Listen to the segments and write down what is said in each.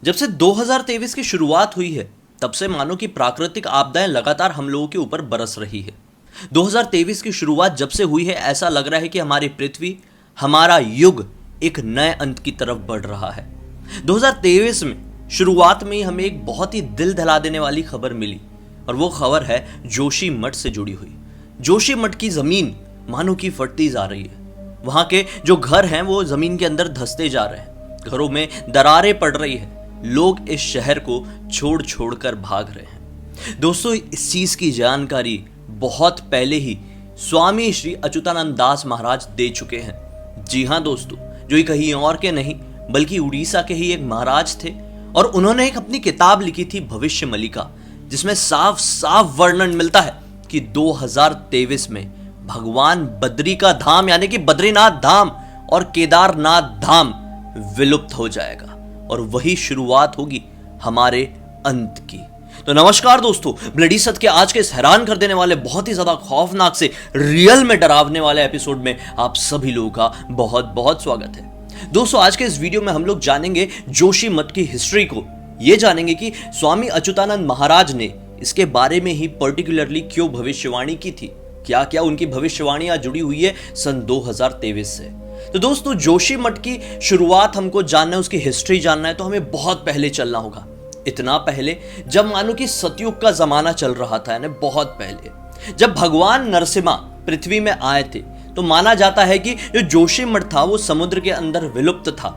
जब से 2023 की शुरुआत हुई है तब से मानो कि प्राकृतिक आपदाएं लगातार हम लोगों के ऊपर बरस रही है। 2023 की शुरुआत जब से हुई है ऐसा लग रहा है कि हमारी पृथ्वी, हमारा युग एक नए अंत की तरफ बढ़ रहा है। 2023 में शुरुआत में ही हमें एक बहुत ही दिल दहला देने वाली खबर मिली और वो खबर है जोशीमठ से जुड़ी हुई। जोशीमठ की जमीन मानो कि फटती जा रही है। वहां के जो घर हैं वो जमीन के अंदर धंसते जा रहे हैं, घरों में दरारें पड़ रही है, लोग इस शहर को छोड़ छोड़ कर भाग रहे हैं। दोस्तों, इस चीज की जानकारी बहुत पहले ही स्वामी श्री अच्युतानंद दास महाराज दे चुके हैं। जी हाँ दोस्तों, जो ही कहीं और के नहीं बल्कि उड़ीसा के ही एक महाराज थे और उन्होंने एक अपनी किताब लिखी थी भविष्य मलिका, जिसमें साफ साफ वर्णन मिलता है कि 2023 में भगवान बद्री का धाम यानी कि बद्रीनाथ धाम और केदारनाथ धाम विलुप्त हो जाएगा और वही शुरुआत होगी हमारे अंत की। तो नमस्कार दोस्तों, ब्लडी सत्य के आज के इस हैरान कर देने वाले, बहुत ही ज्यादा खौफनाक से रियल में डरावने वाले एपिसोड में आप सभी लोगों का बहुत बहुत स्वागत है। दोस्तों, आज के इस वीडियो में हम लोग जानेंगे जोशीमठ की हिस्ट्री को। यह जानेंगे कि स्वामी अच्युतानंद महाराज ने इसके बारे में ही पर्टिकुलरली क्यों भविष्यवाणी की थी, क्या क्या उनकी भविष्यवाणियां जुड़ी हुई है सन 2023 से। तो दोस्तों, जोशीमठ की शुरुआत हमको जानना है, उसकी हिस्ट्री जानना है तो हमें बहुत पहले चलना होगा। इतना पहले जब मानो कि सतयुग का जमाना चल रहा था, यानी बहुत पहले जब भगवान नरसिम्हा पृथ्वी में आए थे, तो माना जाता है कि जो जोशीमठ था वो समुद्र के अंदर विलुप्त था।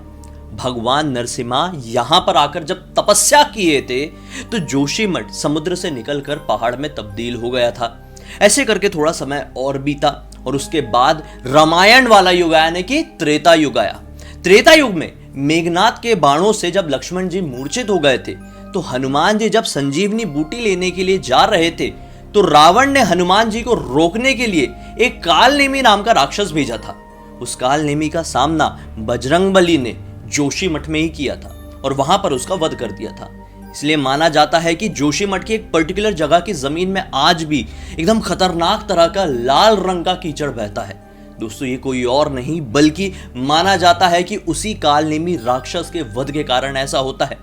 भगवान नरसिम्हा यहां पर आकर जब तपस्या किए थे तो जोशीमठ समुद्र से निकलकर पहाड़ में तब्दील हो गया था। ऐसे करके थोड़ा समय और बीता और उसके बाद रामायण वाला युग आया, यानी कि त्रेता युग आया। त्रेता युग में मेघनाथ के बाणों से जब लक्ष्मण जी मूर्छित हो गए थे तो हनुमान जी जब संजीवनी बूटी लेने के लिए जा रहे थे तो रावण ने हनुमान जी को रोकने के लिए एक कालनेमी नाम का राक्षस भेजा था। उस कालनेमी का सामना बजरंगबली ने जोशीमठ में ही किया था और वहां पर उसका वध कर दिया था। इसलिए माना जाता है कि जोशीमठ की एक पर्टिकुलर जगह की जमीन में आज भी एकदम खतरनाक तरह का लाल रंग का कीचड़ बहता है। दोस्तों, ये कोई और नहीं बल्कि माना जाता है कि उसी कालनेमी राक्षस के वध के कारण ऐसा होता है।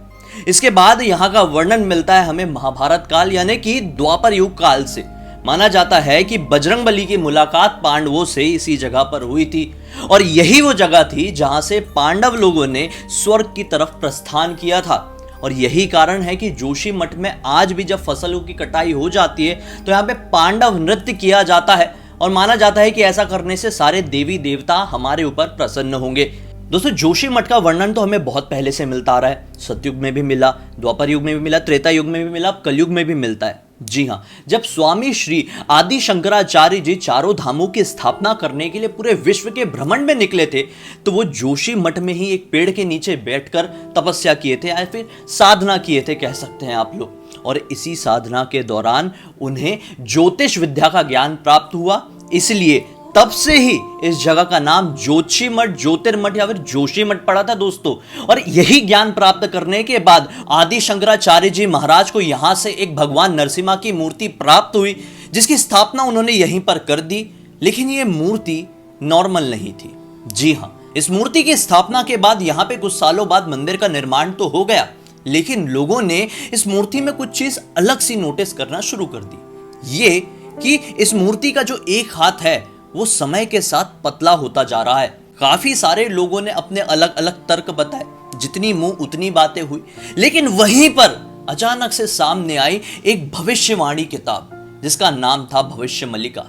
इसके बाद यहाँ का वर्णन मिलता है हमें महाभारत काल यानी कि द्वापर युग काल से। माना जाता है कि बजरंगबली की मुलाकात पांडवों से इसी जगह पर हुई थी और यही वो जगह थी जहां से पांडव लोगों ने स्वर्ग की तरफ प्रस्थान किया था। और यही कारण है कि जोशीमठ में आज भी जब फसलों की कटाई हो जाती है तो यहाँ पे पांडव नृत्य किया जाता है और माना जाता है कि ऐसा करने से सारे देवी देवता हमारे ऊपर प्रसन्न होंगे। दोस्तों, जोशीमठ का वर्णन तो हमें बहुत पहले से मिलता आ रहा है। सतयुग में भी मिला, द्वापर युग में भी मिला, त्रेता युग में भी मिला, कलयुग में भी मिलता है। जी हाँ, जब स्वामी श्री आदि शंकराचार्य जी चारों धामों की स्थापना करने के लिए पूरे विश्व के भ्रमण में निकले थे तो वो जोशीमठ में ही एक पेड़ के नीचे बैठकर तपस्या किए थे या फिर साधना किए थे, कह सकते हैं आप लोग। और इसी साधना के दौरान उन्हें ज्योतिष विद्या का ज्ञान प्राप्त हुआ, इसलिए तब से ही इस जगह का नाम जोशीमठ, ज्योतिर्मठ या फिर जोशीमठ पड़ा था दोस्तों। और यही ज्ञान प्राप्त करने के बाद आदि शंकराचार्य जी महाराज को यहां से एक भगवान नरसिम्हा की मूर्ति प्राप्त हुई जिसकी स्थापना उन्होंने यहीं पर कर दी। लेकिन यह मूर्ति नॉर्मल नहीं थी। जी हां, इस मूर्ति की स्थापना के बाद यहां पे कुछ सालों बाद मंदिर का निर्माण तो हो गया, लेकिन लोगों ने इस मूर्ति में कुछ चीज अलग सी नोटिस करना शुरू कर दी। ये कि इस मूर्ति का जो एक हाथ है वो समय के साथ पतला होता जा रहा है। काफी सारे लोगों ने अपने अलग अलग तर्क बताए, जितनी मुंह उतनी बातें हुई, लेकिन वहीं पर अचानक से सामने आई एक भविष्यवाणी किताब जिसका नाम था भविष्य मलिका।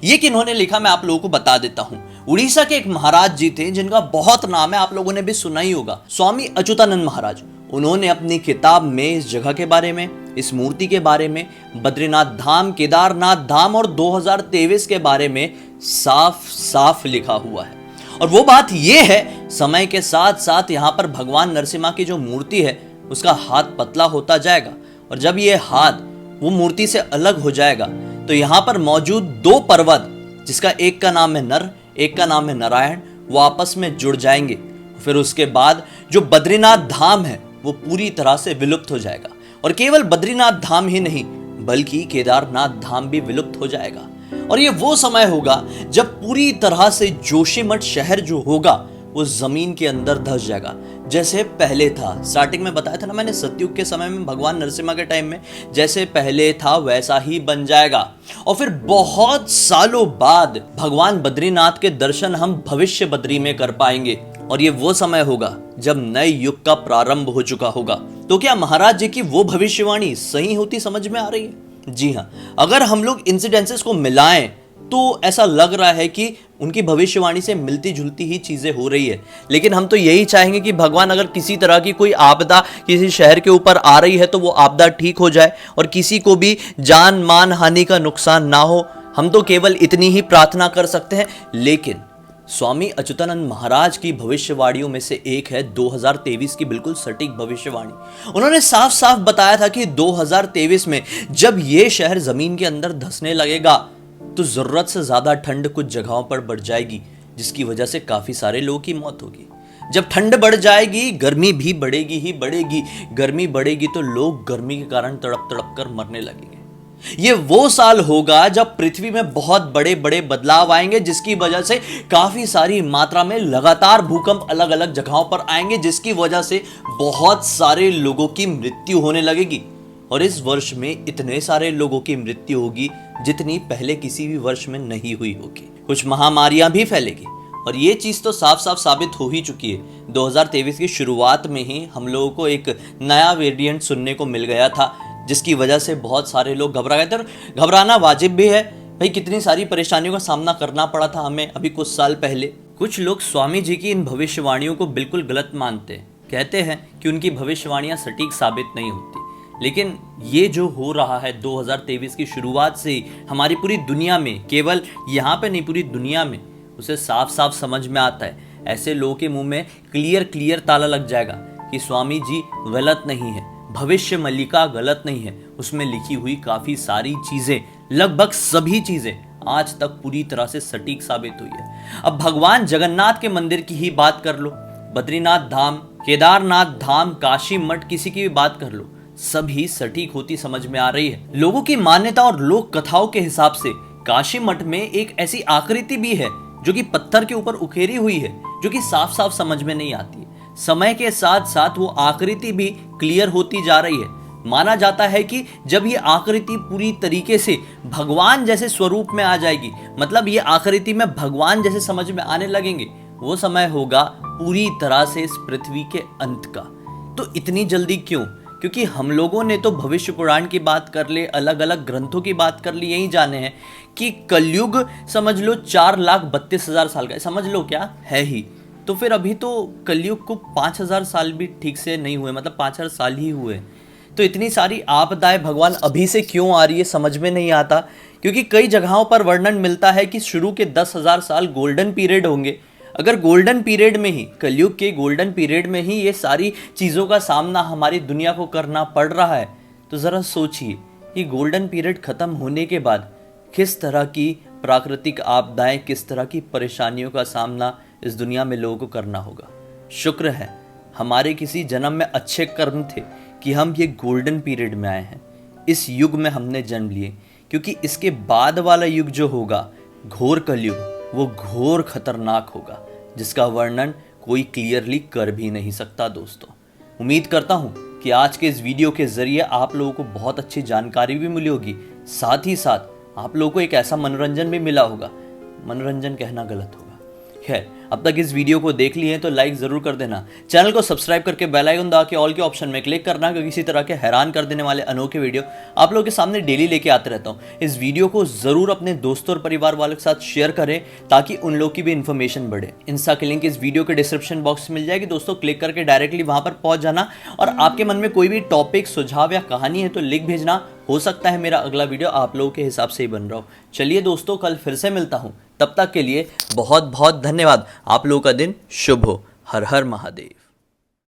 ये किन्होंने लिखा मैं आप लोगों को बता देता हूं। उड़ीसा के एक महाराज जी थे जिनका बहुत नाम है, आप लोगों ने भी सुना ही होगा, स्वामी अच्युतानंद महाराज। उन्होंने अपनी किताब में इस जगह के बारे में, इस मूर्ति के बारे में, बद्रीनाथ धाम, केदारनाथ धाम और 2023 के बारे में साफ साफ लिखा हुआ है। और वो बात ये है, समय के साथ साथ यहाँ पर भगवान नरसिम्हा की जो मूर्ति है उसका हाथ पतला होता जाएगा और जब ये हाथ वो मूर्ति से अलग हो जाएगा तो यहाँ पर मौजूद दो पर्वत, जिसका एक का नाम है नर, एक का नाम है नारायण, वो आपस में जुड़ जाएंगे। फिर उसके बाद जो बद्रीनाथ धाम है वो पूरी तरह से विलुप्त हो जाएगा और केवल बद्रीनाथ धाम ही नहीं बल्कि केदारनाथ धाम भी विलुप्त हो जाएगा। और ये वो समय होगा जब पूरी तरह से जोशीमठ शहर जो होगा वो जमीन के अंदर धस जाएगा जैसे पहले था। स्टार्टिंग में बताया था ना मैंने, सतयुग के समय में भगवान नरसिम्हा के टाइम में जैसे पहले था वैसा ही बन जाएगा। और फिर बहुत सालों बाद भगवान बद्रीनाथ के दर्शन हम भविष्य बद्री में कर पाएंगे और ये वो समय होगा जब नए युग का प्रारंभ हो चुका होगा। तो क्या महाराज जी की वो भविष्यवाणी सही होती समझ में आ रही है? जी हाँ, अगर हम लोग इंसिडेंसेस को मिलाएं तो ऐसा लग रहा है कि उनकी भविष्यवाणी से मिलती जुलती ही चीजें हो रही है। लेकिन हम तो यही चाहेंगे कि भगवान अगर किसी तरह की कोई आपदा किसी शहर के ऊपर आ रही है तो वो आपदा ठीक हो जाए और किसी को भी जान मान हानि का नुकसान ना हो। हम तो केवल इतनी ही प्रार्थना कर सकते हैं। लेकिन स्वामी अच्युतानंद महाराज की भविष्यवाणियों में से एक है 2023 की बिल्कुल सटीक भविष्यवाणी। उन्होंने साफ साफ बताया था कि 2023 में जब ये शहर जमीन के अंदर धंसने लगेगा तो जरूरत से ज्यादा ठंड कुछ जगहों पर बढ़ जाएगी, जिसकी वजह से काफी सारे लोगों की मौत होगी। जब ठंड बढ़ जाएगी गर्मी भी बढ़ेगी ही बढ़ेगी। गर्मी बढ़ेगी तो लोग गर्मी के कारण तड़प तड़प कर मरने लगेंगे। ये वो साल होगा जब पृथ्वी में बहुत बड़े बड़े बदलाव आएंगे, जिसकी वजह से काफी सारी मात्रा में लगातार भूकंप अलग अलग जगहों पर आएंगे, जिसकी वजह से बहुत सारे लोगों की मृत्यु होने लगेगी। और इस वर्ष में इतने सारे लोगों की मृत्यु होगी जितनी पहले किसी भी वर्ष में नहीं हुई होगी। कुछ महामारियां भी फैलेगी और ये चीज तो साफ साफ साबित हो ही चुकी है। 2023 की शुरुआत में ही हम लोगों को एक नया वेरिएंट सुनने को मिल गया था, जिसकी वजह से बहुत सारे लोग घबरा गए थे। और घबराना वाजिब भी है भाई, कितनी सारी परेशानियों का सामना करना पड़ा था हमें अभी कुछ साल पहले। कुछ लोग स्वामी जी की इन भविष्यवाणियों को बिल्कुल गलत मानते हैं, कहते हैं कि उनकी भविष्यवाणियां सटीक साबित नहीं होती। लेकिन ये जो हो रहा है 2023 की शुरुआत से ही हमारी पूरी दुनिया में, केवल यहाँ पे नहीं पूरी दुनिया में, उसे साफ साफ समझ में आता है। ऐसे लोगों के मुंह में क्लियर ताला लग जाएगा कि स्वामी जी गलत नहीं है, भविष्य मल्लिका गलत नहीं है। उसमें लिखी हुई काफी सारी चीजें, लगभग सभी चीजें आज तक पूरी तरह से सटीक साबित हुई है। अब भगवान जगन्नाथ के मंदिर की ही बात कर लो, बद्रीनाथ धाम, केदारनाथ धाम, काशी मठ, किसी की भी बात कर लो, सभी सटीक होती समझ में आ रही है। लोगों की मान्यता और लोक कथाओं के हिसाब से काशी मठ में एक ऐसी आकृति भी है जो कि पत्थर के ऊपर उकेरी हुई है, जो कि साफ साफ समझ में नहीं आती है। समय के साथ साथ वो आकृति भी क्लियर होती जा रही है। माना जाता है कि जब ये आकृति पूरी तरीके से भगवान जैसे स्वरूप में आ जाएगी, मतलब ये आकृति में भगवान जैसे समझ में आने लगेंगे, वो समय होगा पूरी तरह से इस पृथ्वी के अंत का। तो इतनी जल्दी क्यों? क्योंकि हम लोगों ने तो भविष्य पुराण की बात कर ले, अलग अलग ग्रंथों की बात कर ली, यही जाने हैं कि कलयुग समझ लो 4,32,000 साल का, समझ लो क्या है ही। तो फिर अभी तो कलयुग को 5,000 साल भी ठीक से नहीं हुए, मतलब 5,000 साल ही हुए। तो इतनी सारी आपदाएं भगवान अभी से क्यों आ रही है समझ में नहीं आता। क्योंकि कई जगहों पर वर्णन मिलता है कि शुरू के 10,000 साल गोल्डन पीरियड होंगे। अगर गोल्डन पीरियड में ही, कलयुग के गोल्डन पीरियड में ही ये सारी चीज़ों का सामना हमारी दुनिया को करना पड़ रहा है, तो ज़रा सोचिए कि गोल्डन पीरियड ख़त्म होने के बाद किस तरह की प्राकृतिक आपदाएं, किस तरह की परेशानियों का सामना इस दुनिया में लोगों को करना होगा। शुक्र है हमारे किसी जन्म में अच्छे कर्म थे कि हम ये गोल्डन पीरियड में आए हैं, इस युग में हमने जन्म लिए। क्योंकि इसके बाद वाला युग जो होगा, घोर कलयुग, वो घोर खतरनाक होगा, जिसका वर्णन कोई क्लियरली कर भी नहीं सकता। दोस्तों, उम्मीद करता हूँ कि आज के इस वीडियो के जरिए आप लोगों को बहुत अच्छी जानकारी भी मिली होगी, साथ ही साथ आप लोगों को एक ऐसा मनोरंजन भी मिला होगा। मनोरंजन कहना गलत होगा। खैर, अब तक इस वीडियो को देख लिए हैं तो लाइक जरूर कर देना, चैनल को सब्सक्राइब करके बेल आइकन दबा के ऑल के ऑप्शन में क्लिक करना, क्योंकि इसी तरह के हैरान कर देने वाले अनोखे वीडियो आप लोगों के सामने डेली लेके आते रहता हूँ। इस वीडियो को जरूर अपने दोस्तों और परिवार वालों के साथ शेयर करें ताकि उन लोग की भी इन्फॉर्मेशन बढ़े। इंस्टा की लिंक इस वीडियो के डिस्क्रिप्शन बॉक्स में मिल जाएगी दोस्तों, क्लिक करके डायरेक्टली वहां पर पहुंच जाना। और आपके मन में कोई भी टॉपिक, सुझाव या कहानी है तो लिख भेजना, हो सकता है मेरा अगला वीडियो आप लोगों के हिसाब से ही बन रहा हो। चलिए दोस्तों, कल फिर से मिलता हूं, तब तक के लिए बहुत बहुत धन्यवाद। आप लोगों का दिन शुभ हो। हर हर महादेव।